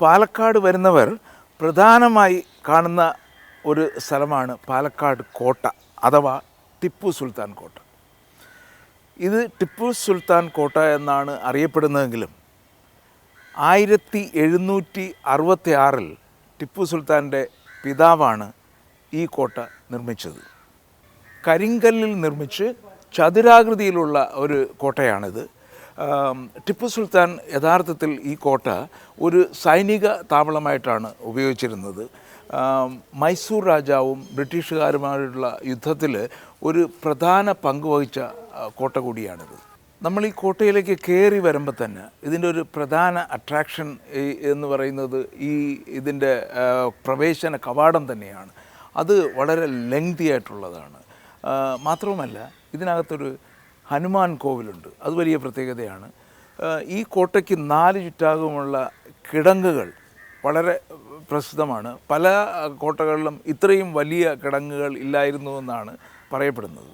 പാലക്കാട് വരുന്നവർ പ്രധാനമായി കാണുന്ന ഒരു സ്ഥലമാണ് പാലക്കാട് കോട്ട അഥവാ ടിപ്പു സുൽത്താൻ കോട്ട. ഇത് ടിപ്പു സുൽത്താൻ കോട്ട എന്നാണ് അറിയപ്പെടുന്നതെങ്കിലും 1766 ടിപ്പു സുൽത്താൻ്റെ പിതാവാണ് ഈ കോട്ട നിർമ്മിച്ചത്. കരിങ്കല്ലിൽ നിർമ്മിച്ച് ചതുരാകൃതിയിലുള്ള ഒരു കോട്ടയാണിത്. ടിപ്പു സുൽത്താൻ യഥാർത്ഥത്തിൽ ഈ കോട്ട ഒരു സൈനിക താവളമായിട്ടാണ് ഉപയോഗിച്ചിരുന്നത്. മൈസൂർ രാജാവും ബ്രിട്ടീഷുകാരുമായുള്ള യുദ്ധത്തിൽ ഒരു പ്രധാന പങ്ക് വഹിച്ച കോട്ട കൂടിയാണിത്. നമ്മൾ ഈ കോട്ടയിലേക്ക് കയറി വരുമ്പോൾ തന്നെ ഇതിൻ്റെ ഒരു പ്രധാന അട്രാക്ഷൻ എന്ന് പറയുന്നത് ഇതിൻ്റെ പ്രവേശന കവാടം തന്നെയാണ്. അത് വളരെ ലെങ്തി ആയിട്ടുള്ളതാണ്. മാത്രവുമല്ല ഇതിനകത്തൊരു ഹനുമാൻ കോവിലുണ്ട്, അത് വലിയ പ്രത്യേകതയാണ്. ഈ കോട്ടയ്ക്ക് 4 ചുറ്റാകുമുള്ള കിടങ്ങുകൾ വളരെ പ്രസിദ്ധമാണ്. പല കോട്ടകളിലും ഇത്രയും വലിയ കിടങ്ങുകൾ ഇല്ലായിരുന്നുവെന്നാണ് പറയപ്പെടുന്നത്.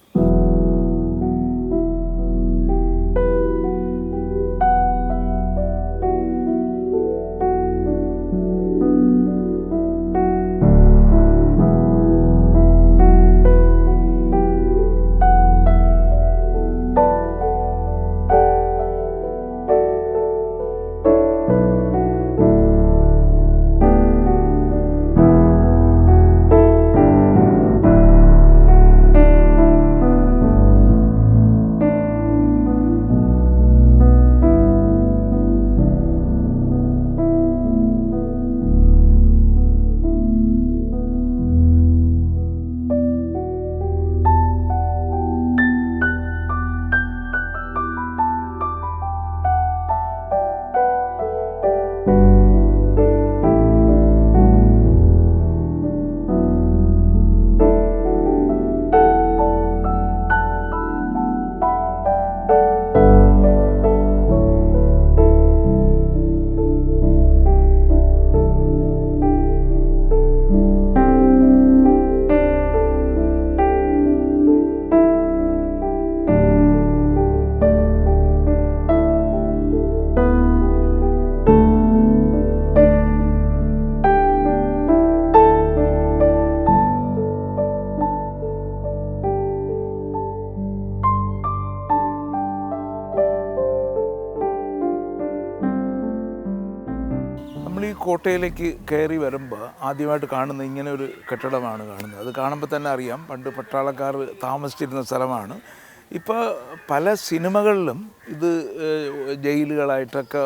നമ്മൾ ഈ കോട്ടയിലേക്ക് കയറി വരുമ്പോൾ ആദ്യമായിട്ട് കാണുന്ന ഇങ്ങനെ ഒരു കെട്ടിടമാണ് കാണുന്നത്. അത് കാണുമ്പോൾ തന്നെ അറിയാം പണ്ട് പട്ടാളക്കാർ താമസിച്ചിരുന്ന സ്ഥലമാണ്. ഇപ്പോൾ പല സിനിമകളിലും ഇത് ജയിലുകളായിട്ടൊക്കെ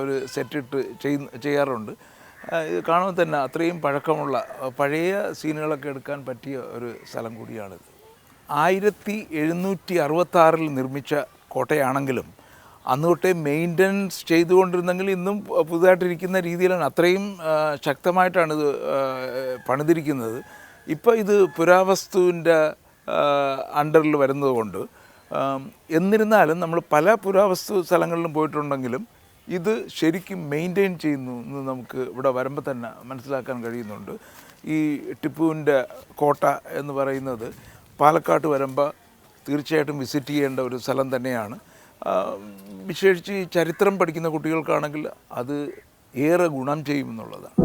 ഒരു സെറ്റിട്ട് ചെയ്യാറുണ്ട്. ഇത് കാണുമ്പോൾ തന്നെ അത്രയും പഴക്കമുള്ള പഴയ സീനുകളൊക്കെ എടുക്കാൻ പറ്റിയ ഒരു സ്ഥലം കൂടിയാണിത്. 1766 നിർമ്മിച്ച കോട്ടയാണെങ്കിലും അന്ന് തൊട്ടേ മെയിൻ്റനൻസ് ചെയ്തുകൊണ്ടിരുന്നെങ്കിൽ ഇന്നും പുതുതായിട്ടിരിക്കുന്ന രീതിയിലാണ്. അത്രയും ശക്തമായിട്ടാണ് ഇത് പണിതിരിക്കുന്നത്. ഇപ്പോൾ ഇത് പുരാവസ്തുവിൻ്റെ അണ്ടറിൽ വരുന്നതുകൊണ്ട് എന്നിരുന്നാലും നമ്മൾ പല പുരാവസ്തു സ്ഥലങ്ങളിലും പോയിട്ടുണ്ടെങ്കിലും ഇത് ശരിക്കും മെയിൻറ്റെയിൻ ചെയ്യുന്നു എന്ന് നമുക്ക് ഇവിടെ വരുമ്പോൾ തന്നെ മനസ്സിലാക്കാൻ കഴിയുന്നുണ്ട്. ഈ ടിപ്പുവിൻ്റെ കോട്ട എന്ന് പറയുന്നത് പാലക്കാട്ട് വരുമ്പോൾ തീർച്ചയായിട്ടും വിസിറ്റ് ചെയ്യേണ്ട ഒരു സ്ഥലം തന്നെയാണ്. വിശേഷിച്ച് ഈ ചരിത്രം പഠിക്കുന്ന കുട്ടികൾക്കാണെങ്കിൽ അത് ഏറെ ഗുണം ചെയ്യുമെന്നുള്ളതാണ്.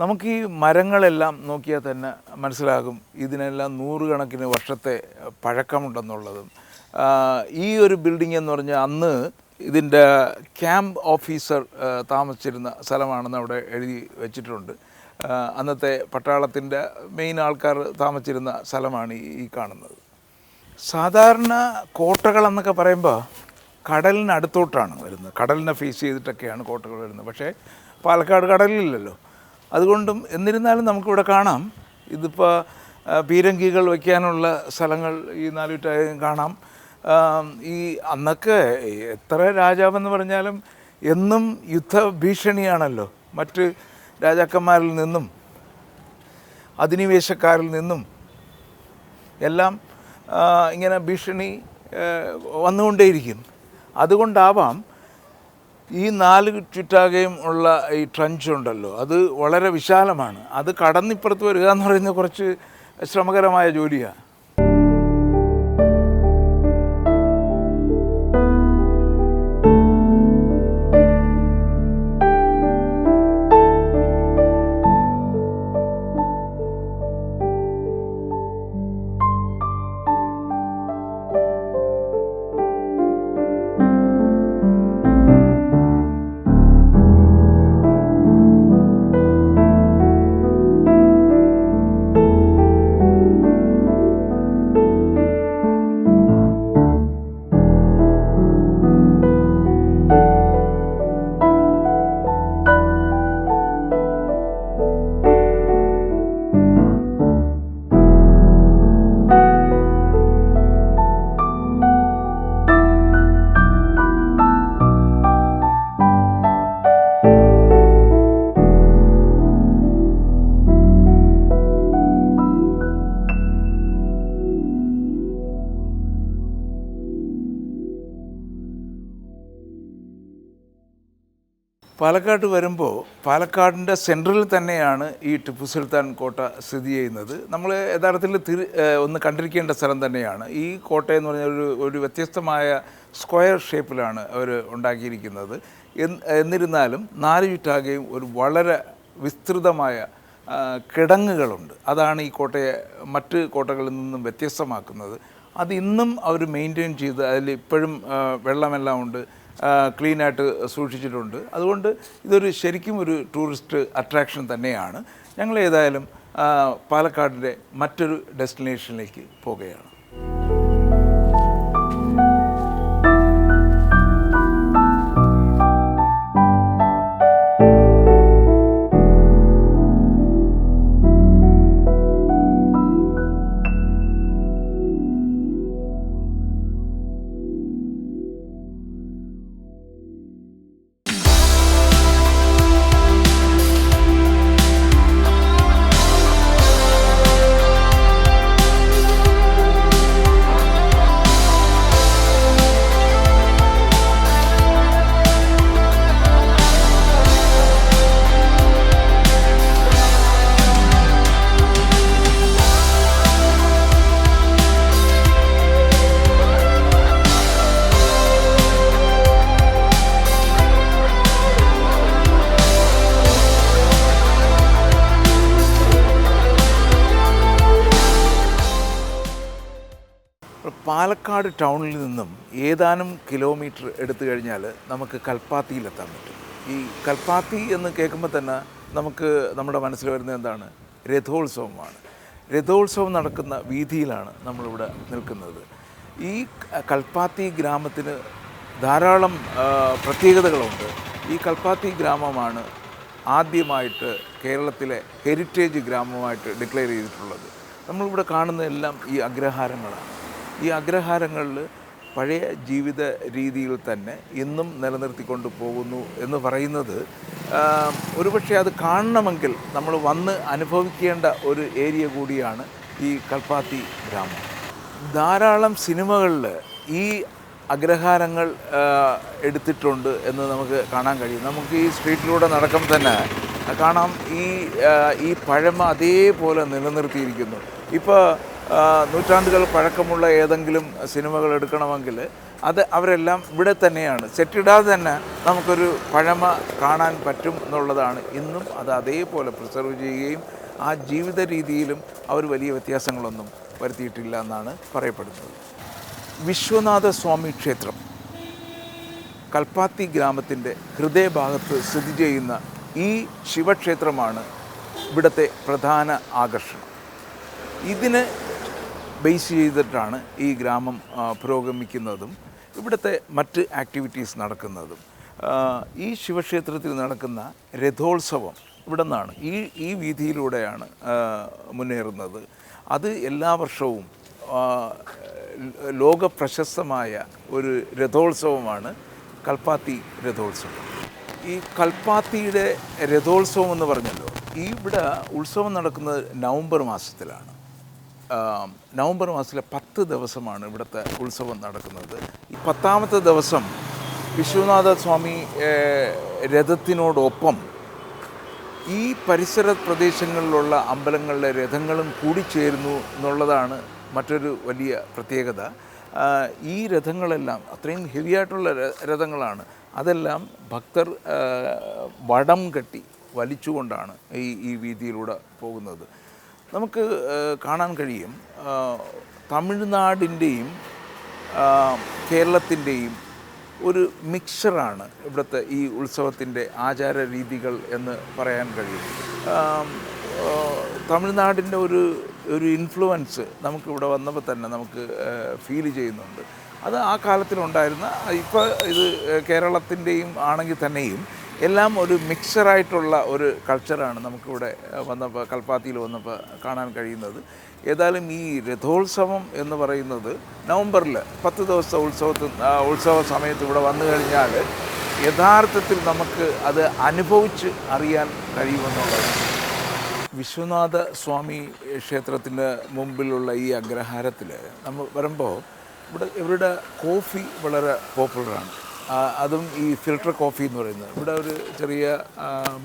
നമുക്ക് ഈ മരങ്ങളെല്ലാം നോക്കിയാൽ തന്നെ മനസ്സിലാകും ഇതിനെല്ലാം 100 കണക്കിന് വർഷത്തെ പഴക്കമുണ്ടെന്നുള്ളതും. ഈ ഒരു ബിൽഡിംഗ് എന്ന് പറഞ്ഞാൽ അന്ന് ഇതിൻ്റെ ക്യാമ്പ് ഓഫീസർ താമസിച്ചിരുന്ന സ്ഥലമാണെന്ന് അവിടെ എഴുതി വെച്ചിട്ടുണ്ട്. അന്നത്തെ പട്ടാളത്തിൻ്റെ മെയിൻ ആൾക്കാർ താമസിച്ചിരുന്ന സ്ഥലമാണ് ഈ കാണുന്നത്. സാധാരണ കോട്ടകളെന്നൊക്കെ പറയുമ്പോൾ കടലിനടുത്തോട്ടാണ് വരുന്നത്. കടലിനെ ഫേസ് ചെയ്തിട്ടൊക്കെയാണ് കോട്ടകൾ വരുന്നത്. പക്ഷേ പാലക്കാട് കടലില്ലല്ലോ. അതുകൊണ്ടും എന്നിരുന്നാലും നമുക്കിവിടെ കാണാം ഇതിപ്പോൾ പീരങ്കികൾ വയ്ക്കാനുള്ള സ്ഥലങ്ങൾ ഈ നാലുചുറ്റാകെയും കാണാം. ഈ അന്നൊക്കെ എത്ര രാജാവെന്ന് പറഞ്ഞാലും എന്നും യുദ്ധഭീഷണിയാണല്ലോ. മറ്റ് രാജാക്കന്മാരിൽ നിന്നും അധിനിവേശക്കാരിൽ നിന്നും എല്ലാം ഇങ്ങനെ ഭീഷണി വന്നുകൊണ്ടേയിരിക്കും. അതുകൊണ്ടാവാം ഈ നാല് ചുറ്റാകെയും ഉള്ള ഈ ട്രഞ്ച് ഉണ്ടല്ലോ, അത് വളരെ വിശാലമാണ്. അത് കടന്നിപ്പുറത്ത് വരിക എന്ന് പറയുന്നത് കുറച്ച് ശ്രമകരമായ ജോലിയാണ്. പാലക്കാട് വരുമ്പോൾ പാലക്കാടിൻ്റെ സെൻട്രലിൽ തന്നെയാണ് ഈ ടിപ്പു സുൽത്താൻ കോട്ട സ്ഥിതി ചെയ്യുന്നത്. നമ്മൾ യഥാർത്ഥത്തിൽ ഒന്ന് കണ്ടിരിക്കേണ്ട സ്ഥലം തന്നെയാണ്. ഈ കോട്ടയെന്ന് പറഞ്ഞാൽ ഒരു വ്യത്യസ്തമായ സ്ക്വയർ ഷേപ്പിലാണ് അവർ ഉണ്ടാക്കിയിരിക്കുന്നത്. എന്നിരുന്നാലും നാല് ചുറ്റാകെയും ഒരു വളരെ വിസ്തൃതമായ കിടങ്ങുകളുണ്ട്. അതാണ് ഈ കോട്ടയെ മറ്റ് കോട്ടകളിൽ നിന്നും വ്യത്യസ്തമാക്കുന്നത്. അത് ഇന്നും അവർ മെയിൻറ്റെയിൻ ചെയ്ത് അതിൽ ഇപ്പോഴും വെള്ളമെല്ലാം ഉണ്ട്, ക്ലീനായിട്ട് സൂക്ഷിച്ചിട്ടുണ്ട്. അതുകൊണ്ട് ഇതൊരു ശരിക്കും ഒരു ടൂറിസ്റ്റ് അട്രാക്ഷൻ തന്നെയാണ്. ഞങ്ങൾ ഏതായാലും പാലക്കാടിൻ്റെ മറ്റൊരു ഡെസ്റ്റിനേഷനിലേക്ക് പോവുകയാണ്. പാലക്കാട് ടൗണിൽ നിന്നും ഏതാനും കിലോമീറ്റർ എടുത്തു കഴിഞ്ഞാൽ നമുക്ക് കൽപ്പാത്തിയിലെത്താൻ പറ്റും. ഈ കൽപ്പാത്തി എന്ന് കേൾക്കുമ്പോൾ തന്നെ നമുക്ക് നമ്മുടെ മനസ്സിൽ വരുന്നത് എന്താണ്? രഥോത്സവമാണ്. രഥോത്സവം നടക്കുന്ന വീതിയിലാണ് നമ്മളിവിടെ നിൽക്കുന്നത്. ഈ കൽപ്പാത്തി ഗ്രാമത്തിന് ധാരാളം പ്രത്യേകതകളുണ്ട്. ഈ കൽപ്പാത്തി ഗ്രാമമാണ് ആദ്യമായിട്ട് കേരളത്തിലെ ഹെറിറ്റേജ് ഗ്രാമമായിട്ട് ഡിക്ലെയർ ചെയ്തിട്ടുള്ളത്. നമ്മളിവിടെ കാണുന്നതെല്ലാം ഈ അഗ്രഹാരങ്ങളാണ്. ഈ അഗ്രഹാരങ്ങളിൽ പഴയ ജീവിത രീതിയിൽ തന്നെ ഇന്നും നിലനിർത്തിക്കൊണ്ട് പോകുന്നു എന്ന് പറയുന്നത് ഒരുപക്ഷെ അത് കാണണമെങ്കിൽ നമ്മൾ വന്ന് അനുഭവിക്കേണ്ട ഒരു ഏരിയ കൂടിയാണ് ഈ കൽപ്പാത്തി ഗ്രാമം. ധാരാളം സിനിമകളിൽ ഈ അഗ്രഹാരങ്ങൾ എടുത്തിട്ടുണ്ട് എന്ന് നമുക്ക് കാണാൻ കഴിയും. നമുക്ക് ഈ സ്ട്രീറ്റിലൂടെ നടക്കുമ്പോൾ തന്നെ കാണാം ഈ പഴമ അതേപോലെ നിലനിർത്തിയിരിക്കുന്നു. ഇപ്പോൾ നൂറ്റാണ്ടുകൾ പഴക്കമുള്ള ഏതെങ്കിലും സിനിമകൾ എടുക്കണമെങ്കിൽ അത് അവരെല്ലാം ഇവിടെ തന്നെയാണ് സെറ്റിടാതെ തന്നെ നമുക്കൊരു പഴമ കാണാൻ പറ്റും എന്നുള്ളതാണ്. ഇന്നും അത് അതേപോലെ പ്രിസർവ് ചെയ്യുകയും ആ ജീവിത രീതിയിലും അവർ വലിയ വ്യത്യാസങ്ങളൊന്നും വരുത്തിയിട്ടില്ല എന്നാണ് പറയപ്പെടുന്നത്. വിശ്വനാഥ സ്വാമി ക്ഷേത്രം കൽപ്പാത്തി ഗ്രാമത്തിൻ്റെ ഹൃദയഭാഗത്ത് സ്ഥിതി ചെയ്യുന്ന ഈ ശിവക്ഷേത്രമാണ് ഇവിടുത്തെ പ്രധാന ആകർഷണം. ഇതിന് ബേസ് ചെയ്തിട്ടാണ് ഈ ഗ്രാമം പുരോഗമിക്കുന്നതും ഇവിടുത്തെ മറ്റ് ആക്ടിവിറ്റീസ് നടക്കുന്നതും. ഈ ശിവക്ഷേത്രത്തിൽ നടക്കുന്ന രഥോത്സവം ഇവിടെ നിന്നാണ് ഈ വീതിയിലൂടെയാണ് മുന്നേറുന്നത്. അത് എല്ലാ വർഷവും ലോക പ്രശസ്തമായ ഒരു രഥോത്സവമാണ് കൽപ്പാത്തി രഥോത്സവം. ഈ കൽപ്പാത്തിയുടെ രഥോത്സവം എന്ന് പറഞ്ഞല്ലോ, ഇവിടെ ഉത്സവം നടക്കുന്നത് നവംബർ മാസത്തിലാണ്. നവംബർ മാസത്തിലെ 10 ദിവസമാണ് ഇവിടുത്തെ ഉത്സവം നടക്കുന്നത്. ഈ 10ാമത്തെ ദിവസം വിശ്വനാഥ സ്വാമി രഥത്തിനോടൊപ്പം ഈ പരിസര പ്രദേശങ്ങളിലുള്ള അമ്പലങ്ങളിലെ രഥങ്ങളും കൂടിച്ചേരുന്നു എന്നുള്ളതാണ് മറ്റൊരു വലിയ പ്രത്യേകത. ഈ രഥങ്ങളെല്ലാം അത്രയും ഹെവിയായിട്ടുള്ള രഥങ്ങളാണ്. അതെല്ലാം ഭക്തർ വടം കെട്ടി വലിച്ചുകൊണ്ടാണ് ഈ വീതിയിലൂടെ പോകുന്നത്. നമുക്ക് കാണാൻ കഴിയും തമിഴ്നാടിൻ്റെയും കേരളത്തിൻ്റെയും ഒരു മിക്സറാണ് ഇവിടുത്തെ ഈ ഉത്സവത്തിൻ്റെ ആചാര രീതികൾ എന്ന് പറയാൻ കഴിയും. തമിഴ്നാടിൻ്റെ ഒരു ഇൻഫ്ലുവൻസ് നമുക്കിവിടെ വന്നപ്പോൾ തന്നെ നമുക്ക് ഫീൽ ചെയ്യുന്നുണ്ട്. അത് ആ കാലത്തിലുണ്ടായിരുന്ന, ഇപ്പോൾ ഇത് കേരളത്തിൻ്റെയും ആണെങ്കിൽ തന്നെയും എല്ലാം ഒരു മിക്സറായിട്ടുള്ള ഒരു കൾച്ചറാണ് നമുക്കിവിടെ വന്നപ്പോൾ, കൽപ്പാത്തിയിൽ വന്നപ്പോൾ കാണാൻ കഴിയുന്നത്. ഏതായാലും ഈ രഥോത്സവം എന്ന് പറയുന്നത് നവംബറിൽ 10 ദിവസത്തെ ഉത്സവ സമയത്ത് ഇവിടെ വന്നു കഴിഞ്ഞാൽ യഥാർത്ഥത്തിൽ നമുക്ക് അത് അനുഭവിച്ച് അറിയാൻ കഴിയുമെന്നുള്ളത്. വിശ്വനാഥ സ്വാമി ക്ഷേത്രത്തിന് മുമ്പിലുള്ള ഈ അഗ്രഹാരത്തിൽ നമ്മൾ വരുമ്പോൾ ഇവരുടെ കോഫി വളരെ പോപ്പുലറാണ്. അതും ഈ ഫിൽട്ടർ കോഫി എന്ന് പറയുന്നത്. ഇവിടെ ഒരു ചെറിയ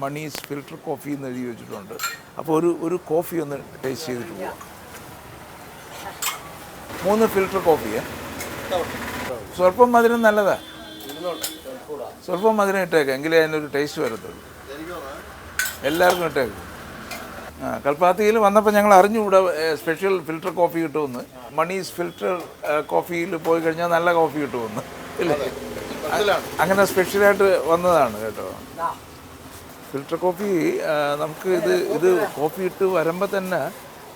മണീസ് ഫിൽട്ടർ കോഫി എന്ന് എഴുതി വെച്ചിട്ടുണ്ട്. അപ്പോൾ ഒരു കോഫി ഒന്ന് ടേസ്റ്റ് ചെയ്തിട്ട് പോവാം. 3 ഫിൽട്ടർ കോഫിയെ സ്വല്പം മധുരം നല്ലതാണ്. സ്വല്പം മധുരം ഇട്ടേക്കാം, എങ്കിലേ അതിനൊരു ടേസ്റ്റ് വരത്തുള്ളൂ. എല്ലാവർക്കും ഇട്ടേക്കും. കൽപ്പാത്തിയിൽ വന്നപ്പോൾ ഞങ്ങൾ അറിഞ്ഞുകൂടെ സ്പെഷ്യൽ ഫിൽട്ടർ കോഫി കിട്ടുമെന്ന്. മണീസ് ഫിൽട്ടർ കോഫിയിൽ പോയി കഴിഞ്ഞാൽ നല്ല കോഫി കിട്ടുമെന്ന്, ഇല്ലേ? അങ്ങനെ സ്പെഷ്യലായിട്ട് വന്നതാണ് കേട്ടോ. ഫിൽട്ടർ കോഫി നമുക്ക് ഇത് കോഫി ഇട്ട് വരുമ്പോൾ തന്നെ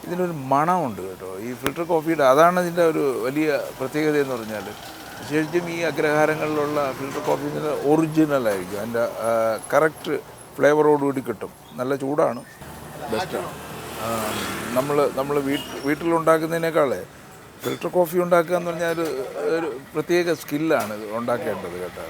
ഇതിനൊരു മണമുണ്ട് കേട്ടോ, ഈ ഫിൽട്ടർ കോഫിയുടെ. അതാണ് ഇതിൻ്റെ ഒരു വലിയ പ്രത്യേകത എന്ന് പറഞ്ഞാൽ. ശരിക്കും ഈ അഗ്രഹാരങ്ങളിലുള്ള ഫിൽട്ടർ കോഫി ഒറിജിനലായിരിക്കും, അതിൻ്റെ കറക്റ്റ് ഫ്ലേവറോടുകൂടി കിട്ടും. നല്ല ചൂടാണ്, ബെസ്റ്റാണ്. നമ്മൾ വീട്ടിലുണ്ടാക്കുന്നതിനേക്കാളേ ഫിൽട്ടർ കോഫി ഉണ്ടാക്കുക എന്ന് പറഞ്ഞാൽ ഒരു പ്രത്യേക സ്കില്ലാണ് ഇത് ഉണ്ടാക്കേണ്ടത് കേട്ടോ.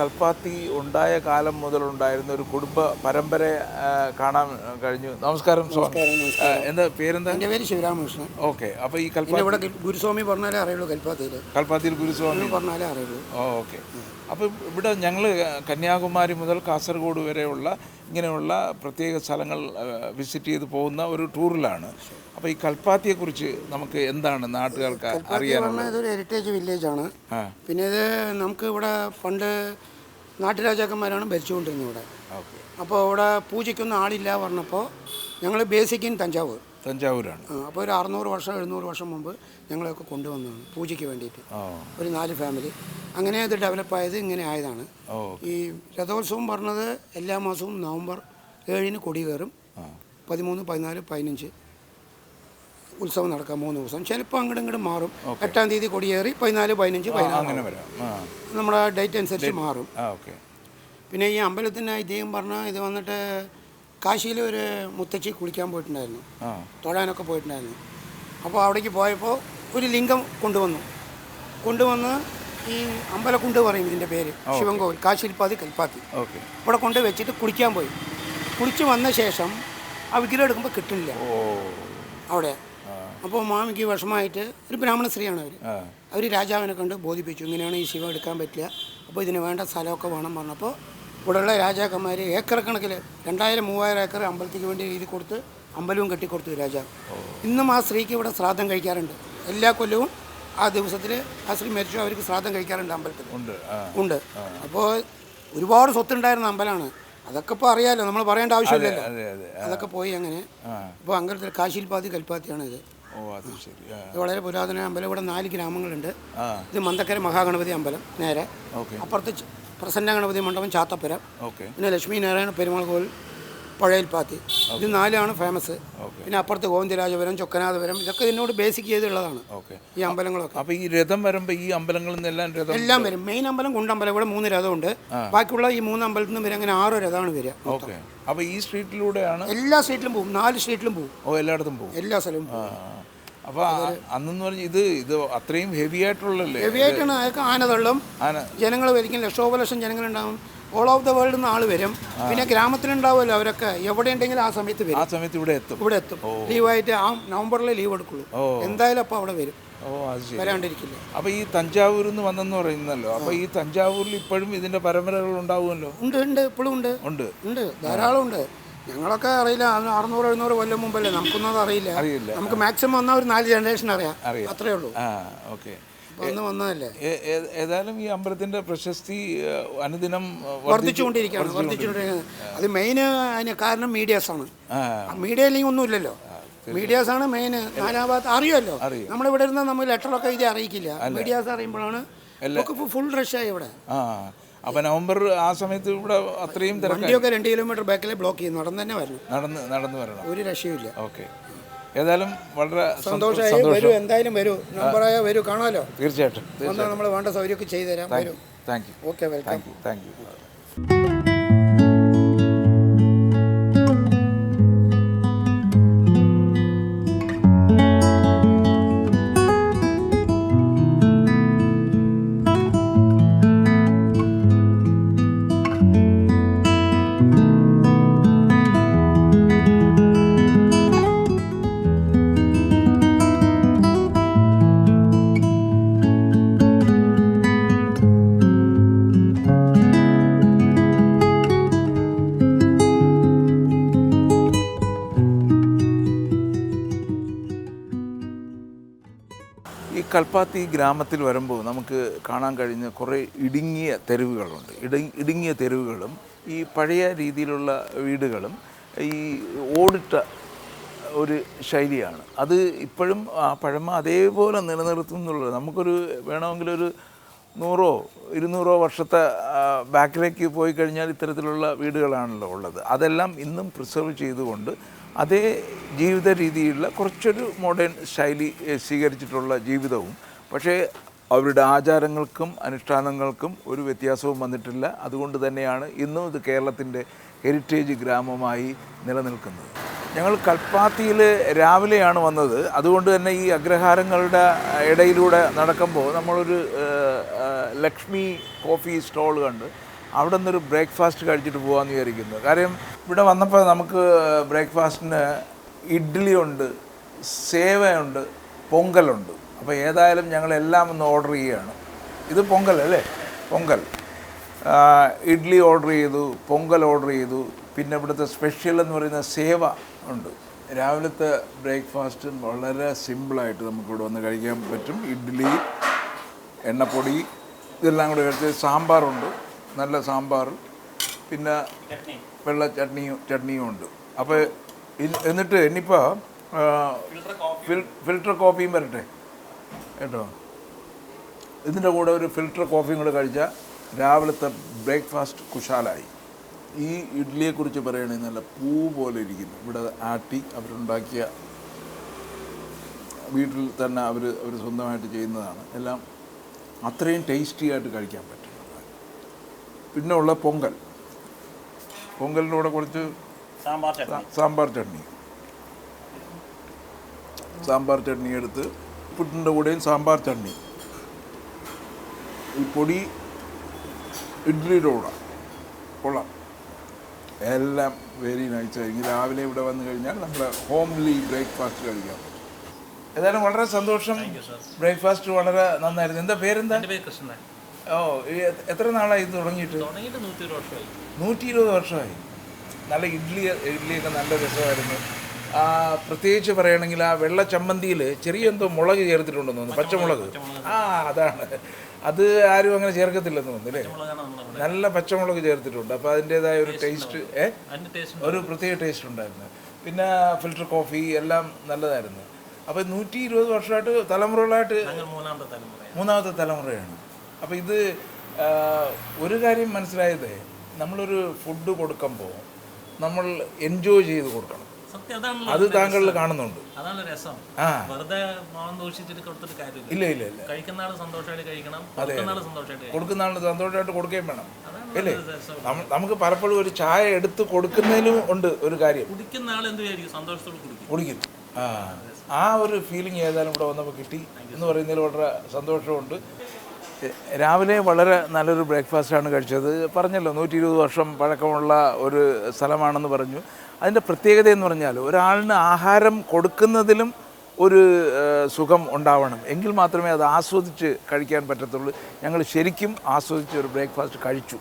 കൽപ്പാത്തി ഉണ്ടായ കാലം മുതലുണ്ടായിരുന്ന ഒരു കുടുംബ പരമ്പരയെ കാണാൻ കഴിഞ്ഞു. നമസ്കാരം സ്വാമി. എന്താ പേരെന്താ? എൻ്റെ പേര് ശിവരാമകൃഷ്ണൻ. ഓക്കെ. അപ്പോൾ ഈ കൽപ്പാത്തി ഇവിടെ ഗുരുസ്വാമി പറഞ്ഞാലേ അറിയുള്ളൂ. കൽപ്പാത്തിയിൽ ഗുരുസ്വാമി പറഞ്ഞാലേ അറിയുള്ളൂ. ഓക്കെ. അപ്പോൾ ഇവിടെ ഞങ്ങൾ കന്യാകുമാരി മുതൽ കാസർഗോഡ് വരെയുള്ള ഇങ്ങനെയുള്ള പ്രത്യേക സ്ഥലങ്ങൾ വിസിറ്റ് ചെയ്ത് പോകുന്ന ഒരു ടൂറിലാണ്. അപ്പോൾ ഈ കൽപ്പാത്തിയെക്കുറിച്ച് നമുക്ക് എന്താണ് നാട്ടുകാർക്ക് അറിയാനുള്ളത്? ഇതൊരു ഹെറിറ്റേജ് വില്ലേജാണ്. പിന്നെ ഇത് നമുക്ക് ഇവിടെ പണ്ട് നാട്ടുരാജാക്കന്മാരാണ് ഭരിച്ചുകൊണ്ടിരുന്നത് ഇവിടെ. അപ്പോൾ ഇവിടെ പൂജയ്ക്കൊന്നും ആളില്ല പറഞ്ഞപ്പോൾ ഞങ്ങൾ ബേസിക്കിൻ തഞ്ചാവൂരാണ്. അപ്പോൾ ഒരു 600 വർഷം 700 വർഷം മുമ്പ് ഞങ്ങളൊക്കെ കൊണ്ടുവന്നതാണ് പൂജയ്ക്ക് വേണ്ടിയിട്ട്. ഒരു 4 ഫാമിലി. അങ്ങനെ ഇത് ഡെവലപ്പായത് ഇങ്ങനെ ആയതാണ്. ഈ രഥോത്സവം പറഞ്ഞത് എല്ലാ മാസവും നവംബർ 7 കൊടി കയറും. 13, 14, 15 ഉത്സവം നടക്കാം 3 ദിവസം. ചിലപ്പോൾ അങ്ങോട്ടും മാറും. 8-ാം തീയതി കൊടിയേറി 14, 15, 16 നമ്മുടെ ഡേറ്റ് അനുസരിച്ച് മാറും. പിന്നെ ഈ അമ്പലത്തിൻ്റെ ഐതിഹ്യം പറഞ്ഞാൽ ഇത് വന്നിട്ട് കാശിയിൽ ഒരു മുത്തച്ഛി കുളിക്കാൻ പോയിട്ടുണ്ടായിരുന്നു, തൊഴാനൊക്കെ പോയിട്ടുണ്ടായിരുന്നു. അപ്പോൾ അവിടേക്ക് പോയപ്പോൾ ഒരു ലിംഗം കൊണ്ടുവന്ന് ഈ അമ്പലക്കുണ്ട് പറയും ഇതിൻ്റെ പേര്, ശിവൻകോവിൽ, കാശിൽപ്പാതി കൽപ്പാത്തി. ഇവിടെ കൊണ്ട് വെച്ചിട്ട് കുളിക്കാൻ പോയി. കുളിച്ച് വന്ന ശേഷം ആ വിഗ്രഹം എടുക്കുമ്പോൾ കിട്ടില്ല അവിടെ. അപ്പോൾ മാമിക്ക് വിഷമമായിട്ട്, ഒരു ബ്രാഹ്മണ സ്ത്രീയാണ് അവർ രാജാവിനെ കണ്ട് ബോധിപ്പിച്ചു, ഇങ്ങനെയാണ് ഈ ശിവം എടുക്കാൻ പറ്റില്ല, അപ്പോൾ ഇതിന് വേണ്ട സ്ഥലമൊക്കെ വേണം പറഞ്ഞപ്പോൾ ഇവിടെയുള്ള രാജാക്കന്മാർ ഏക്കർ കണക്കിൽ 2000-3000 ഏക്കർ അമ്പലത്തിക്ക് വേണ്ടി എഴുതി കൊടുത്ത് അമ്പലവും കെട്ടിക്കൊടുത്തു രാജാവ്. ഇന്നും ആ സ്ത്രീക്ക് ഇവിടെ ശ്രാദ്ധം കഴിക്കാറുണ്ട്. എല്ലാ കൊല്ലവും ആ ദിവസത്തിൽ ആ സ്ത്രീ മരിച്ചു അവർക്ക് ശ്രാദ്ധം കഴിക്കാറുണ്ട് അമ്പലത്തിൽ ഉണ്ട്. അപ്പോൾ ഒരുപാട് സ്വത്തുണ്ടായിരുന്ന അമ്പലമാണ്. അതൊക്കെ ഇപ്പോൾ അറിയാമല്ലോ, നമ്മൾ പറയേണ്ട ആവശ്യമില്ലല്ലോ. അതൊക്കെ പോയി അങ്ങനെ. ഇപ്പോൾ അമ്പലത്തിൽ കാശിൽപ്പാതി കൽപ്പാത്തിയാണ് ഇത്. ഓ അത് ശരി. ഇത് വളരെ പുരാതന അമ്പലം. ഇവിടെ 4 ഗ്രാമങ്ങളുണ്ട്. ഇത് മന്തക്കര മഹാഗണപതി അമ്പലം നേരെ, അപ്പുറത്ത് പ്രസന്ന ഗണപതി മണ്ഡപം ചാത്തപ്പുര, പിന്നെ ലക്ഷ്മി നാരായണ പെരുമാൾ കോവിൽ പുഴയിൽപ്പാത്തി. ഇത് 4ആണ് ഫേമസ്. പിന്നെ അപ്പുറത്ത് ഗോവിന്ദരാജപുരം, ചൊക്കനാഥപുരം, ഇതൊക്കെ ഇതിനോട് ബേസിക് ചെയ്തുള്ളതാണ് ഈ അമ്പലങ്ങളൊക്കെ. അപ്പോൾ ഈ രഥം വരുമ്പോൾ ഈ അമ്പലങ്ങളിൽ നിന്ന് എല്ലാം വരും. മെയിൻ അമ്പലം കുണ്ടമ്പലം, ഇവിടെ 3 രഥമുണ്ട്. ബാക്കിയുള്ള ഈ 3 അമ്പലത്തിൽ നിന്ന് വരെ അങ്ങനെ 6 രഥമാണ് വരിക. ഓക്കെ. അപ്പോൾ ഈ സ്ട്രീറ്റിലൂടെയാണ് എല്ലാ സ്ട്രീറ്റിലും പോകും, 4 സ്ട്രീറ്റിലും പോകും. ഓ എല്ലായിടത്തും പോകും, എല്ലാ സ്ഥലവും പോകും. അപ്പോൾ അന്നെന്ന് പറഞ്ഞാൽ ഇത് അത്രയും ഹെവി ആയിട്ടുള്ളല്ലേ? ഹെവി ആയിട്ടാണ്. അതൊക്കെ ആനതള്ളും, ജനങ്ങൾ വരിക്കും, ലക്ഷോപലക്ഷം ജനങ്ങളുണ്ടാവും. ഓൾ ഓഫ് ദ വേൾഡിൽ നിന്ന് ആൾ വരും. പിന്നെ ഗ്രാമത്തിലുണ്ടാവുമല്ലോ അവരൊക്കെ, എവിടെ ഉണ്ടെങ്കിലും ആ സമയത്ത് വരും. ആ സമയത്ത് ഇവിടെ എത്തും. ലീവായിട്ട് നവംബറിൽ ലീവ് എടുക്കുള്ളൂ. എന്തായാലും അപ്പോൾ അവിടെ വരും. വരാണ്ടിരിക്കില്ല. അപ്പോൾ ഈ തഞ്ചാവൂരിൽ നിന്ന് വന്നെന്ന് പറയുന്നല്ലോ, അപ്പോൾ ഈ തഞ്ചാവൂരിൽ ഇപ്പോഴും ഇതിന്റെ പരമ്പരകൾ ഉണ്ടാവുമല്ലോ? ഉണ്ട്, ഇപ്പോഴും ഉണ്ട്, ധാരാളം ഉണ്ട്. ഞങ്ങളൊക്കെ അറിയില്ല, 600-700 കൊല്ലം മുമ്പല്ലേ, നമുക്കൊന്നും അത് അറിയില്ല. നമുക്ക് മാക്സിമം വന്നാൽ ഒരു 4 ജനറേഷൻ അറിയാം, അത്രേ ഉള്ളൂ. ഓക്കെ. അന്ന് വന്നതല്ലേ. ഏതായാലും ഈ അമ്പലത്തിന്റെ പ്രശസ്തി അനുദിനം വർദ്ധിച്ചുകൊണ്ടിരിക്കുകയാണ്. അത് മെയിൻ അതിന് കാരണം മീഡിയാസാണ്. മീഡിയ ഇല്ലെങ്കിൽ ഒന്നുമില്ലല്ലോ. മീഡിയാസാണ് മെയിൻ. നാനാഭാഗത്ത് അറിയുമല്ലോ. നമ്മളിവിടെ ഇരുന്നാൽ നമ്മൾ ലെറ്ററൊക്കെ ഇത് അറിയിക്കില്ല. മീഡിയാസ് അറിയുമ്പോഴാണ് ഫുൾ റഷായി ഇവിടെ. അപ്പോൾ നവംബർ ആ സമയത്ത് ഇവിടെ അത്രയും വണ്ടിയൊക്കെ 2 കിലോമീറ്റർ ബാക്കിലെ ബ്ലോക്ക് ചെയ്യും. നടന്നു വരണം, ഒരു രക്ഷയുമില്ല. ഓക്കെ. ഏതായാലും വളരെ സന്തോഷമായി. വരൂ, എന്തായാലും വരൂ, നമ്പറായ വരൂ, കാണാമല്ലോ. തീർച്ചയായിട്ടും നമ്മൾ വേണ്ട സൗകര്യമൊക്കെ ചെയ്തു തരാം. വരൂ. Thank you. Okay, welcome. Thank you. ഈ കൽപ്പാത്തി ഗ്രാമത്തിൽ വരുമ്പോൾ നമുക്ക് കാണാൻ കഴിഞ്ഞ കുറേ ഇടുങ്ങിയ തെരുവുകളുണ്ട്. ഇടുങ്ങിയ തെരുവുകളും ഈ പഴയ രീതിയിലുള്ള വീടുകളും ഈ ഓടിട്ട ഒരു ശൈലിയാണ്. അത് ഇപ്പോഴും ആ പഴമ അതേപോലെ നിലനിർത്തുന്നുള്ളത്. നമുക്കൊരു വേണമെങ്കിലൊരു 100-200 വർഷത്തെ ബാക്കിലേക്ക് പോയി കഴിഞ്ഞാൽ ഇത്തരത്തിലുള്ള വീടുകളാണല്ലോ ഉള്ളത്. അതെല്ലാം ഇന്നും പ്രിസർവ് ചെയ്തുകൊണ്ട് അതേ ജീവിത രീതിയിലുള്ള കുറച്ചൊരു മോഡേൺ ശൈലി സ്വീകരിച്ചിട്ടുള്ള ജീവിതവും, പക്ഷേ അവരുടെ ആചാരങ്ങൾക്കും അനുഷ്ഠാനങ്ങൾക്കും ഒരു വ്യത്യാസവും വന്നിട്ടില്ല. അതുകൊണ്ട് തന്നെയാണ് ഇന്നും ഇത് കേരളത്തിൻ്റെ ഹെറിറ്റേജ് ഗ്രാമമായി നിലനിൽക്കുന്നത്. ഞങ്ങൾ കൽപ്പാത്തിയിൽ രാവിലെയാണ് വന്നത്. അതുകൊണ്ട് തന്നെ ഈ അഗ്രഹാരങ്ങളുടെ ഇടയിലൂടെ നടക്കുമ്പോൾ നമ്മളൊരു ലക്ഷ്മി കോഫി സ്റ്റോൾ കണ്ട് അവിടെ നിന്നൊരു ബ്രേക്ക്ഫാസ്റ്റ് കഴിച്ചിട്ട് പോകാമെന്ന് വിചാരിക്കുന്നു. കാര്യം ഇവിടെ വന്നപ്പോൾ നമുക്ക് ബ്രേക്ക്ഫാസ്റ്റിന് ഇഡ്ഡലി ഉണ്ട്, സേവയുണ്ട്, പൊങ്കലുണ്ട്. അപ്പോൾ ഏതായാലും ഞങ്ങളെല്ലാം ഒന്ന് ഓർഡർ ചെയ്യുകയാണ്. ഇത് പൊങ്കൽ അല്ലേ? പൊങ്കൽ. ഇഡ്ഡലി ഓർഡർ ചെയ്തു, പൊങ്കൽ ഓർഡർ ചെയ്തു. പിന്നെ ഇവിടുത്തെ സ്പെഷ്യൽ എന്ന് പറയുന്ന സേവ ഉണ്ട്. രാവിലത്തെ ബ്രേക്ക്ഫാസ്റ്റ് വളരെ സിമ്പിളായിട്ട് നമുക്കിവിടെ വന്ന് കഴിക്കാൻ പറ്റും. ഇഡ്ഡലി, എണ്ണപ്പൊടി ഇതെല്ലാം കൂടെ കഴിച്ച് സാമ്പാറുണ്ട്, നല്ല സാമ്പാർ, പിന്നെ വെള്ള ചട്നിയും ഉണ്ട്. അപ്പോൾ എന്നിട്ട് ഇനിയിപ്പോൾ ഫിൽറ്റർ കോഫിയും വരട്ടെ കേട്ടോ. ഇതിൻ്റെ കൂടെ ഒരു ഫിൽറ്റർ കോഫിയും കൂടെ കഴിച്ചാൽ രാവിലത്തെ ബ്രേക്ക്ഫാസ്റ്റ് കുശാലായി. ഈ ഇഡ്ഡലിയെക്കുറിച്ച് പറയുകയാണെങ്കിൽ നല്ല പൂ പോലെ ഇരിക്കുന്നു. ഇവിടെ ആട്ടി അവരുണ്ടാക്കിയ, വീട്ടിൽ തന്നെ അവർ സ്വന്തമായിട്ട് ചെയ്യുന്നതാണ്. എല്ലാം അത്രയും ടേസ്റ്റി ആയിട്ട് കഴിക്കാൻ പറ്റും. പിന്നെ ഉള്ള പൊങ്കലിൻ്റെ കൂടെ കുറച്ച് സാമ്പാർ ചട്നി എടുത്ത് പുട്ടിൻ്റെ കൂടെയും സാമ്പാർ ചട്നി. ഈ പൊടി ഇഡ്ഡലിയുടെ കൂടെ കൊള്ളാം. എല്ലാം വെരി നൈസ് ആയിരിക്കും. രാവിലെ ഇവിടെ വന്നു കഴിഞ്ഞാൽ നമ്മൾ ഹോംലി ബ്രേക്ക്ഫാസ്റ്റ് കഴിക്കാം. ഏതായാലും വളരെ സന്തോഷം. ബ്രേക്ക്ഫാസ്റ്റ് വളരെ നന്നായിരുന്നു. എന്താ പേരെന്താ? ഓ, എത്ര നാളായി ഇത് തുടങ്ങിയിട്ട്? 120 വർഷമായി. നല്ല ഇഡ്ഡലിയൊക്കെ നല്ല രസമായിരുന്നു. പ്രത്യേകിച്ച് പറയുകയാണെങ്കിൽ ആ വെള്ള ചമ്മന്തിയിൽ ചെറിയ എന്തോ മുളക് ചേർത്തിട്ടുണ്ടെന്ന് തോന്നുന്നു, പച്ചമുളക്. അതാണ്. അത് ആരും അങ്ങനെ ചേർക്കത്തില്ലെന്ന് തോന്നുന്നു അല്ലേ? നല്ല പച്ചമുളക് ചേർത്തിട്ടുണ്ട്. അപ്പോൾ അതിൻ്റേതായ ഒരു ടേസ്റ്റ്, ഒരു പ്രത്യേക ടേസ്റ്റ് ഉണ്ടായിരുന്നു. പിന്നെ ഫിൽറ്റർ കോഫി എല്ലാം നല്ലതായിരുന്നു. അപ്പോൾ 120 വർഷമായിട്ട് തലമുറകളായിട്ട് ഞങ്ങൾ മൂന്നാമത്തെ തലമുറ. മൂന്നാമത്തെ തലമുറയാണ്. അപ്പോൾ ഇത് ഒരു കാര്യം മനസ്സിലായത്, നമ്മളൊരു ഫുഡ് കൊടുക്കുമ്പോൾ നമ്മൾ എൻജോയ് ചെയ്ത് കൊടുക്കണം. സത്യം അതാണല്ലോ, അത് താങ്കൾ കാണുന്നുണ്ട്. അതാണ് രസം. വെറുതെ മാം ദൂഷിച്ചിട്ട് കൊടുത്തിട്ട് കാര്യമില്ല. ഇല്ല ഇല്ല ഇല്ല, കഴിക്കുന്ന ആൾ സന്തോഷമായിട്ട് കഴിക്കണം, കൊടുക്കുന്ന ആൾ സന്തോഷമായിട്ട് കൊടുക്കുന്ന ആൾ സന്തോഷമായിട്ട് കൊടുക്കുകയും വേണം. അതാണ് അല്ലേ? രസം. നമുക്ക് പലപ്പോഴും ഒരു ചായ എടുത്ത് കൊടുക്കുന്നതിലും ഉണ്ട് ഒരു കാര്യം, കുടിക്കുന്ന ആൾ എന്ത് വിചാരിക്കും? സന്തോഷത്തോട് കുടിക്കും. കുടിക്കും. ആ ഒരു ഫീലിംഗ് ഏതായാലും ഇവിടെ വന്നപ്പോൾ കിട്ടി എന്ന് പറയുന്നതിൽ വളരെ സന്തോഷമുണ്ട്. രാവിലെ വളരെ നല്ലൊരു ബ്രേക്ക്ഫാസ്റ്റാണ് കഴിച്ചത്. പറഞ്ഞല്ലോ 120 വർഷം പഴക്കമുള്ള ഒരു സ്ഥലമാണെന്ന് പറഞ്ഞു. അതിൻ്റെ പ്രത്യേകത എന്ന് പറഞ്ഞാൽ ഒരാളിന് ആഹാരം കൊടുക്കുന്നതിലും ഒരു സുഖം ഉണ്ടാവണം, എങ്കിൽ മാത്രമേ അത് ആസ്വദിച്ച് കഴിക്കാൻ പറ്റത്തുള്ളൂ. ഞങ്ങൾ ശരിക്കും ആസ്വദിച്ച് ഒരു ബ്രേക്ക്ഫാസ്റ്റ് കഴിച്ചു.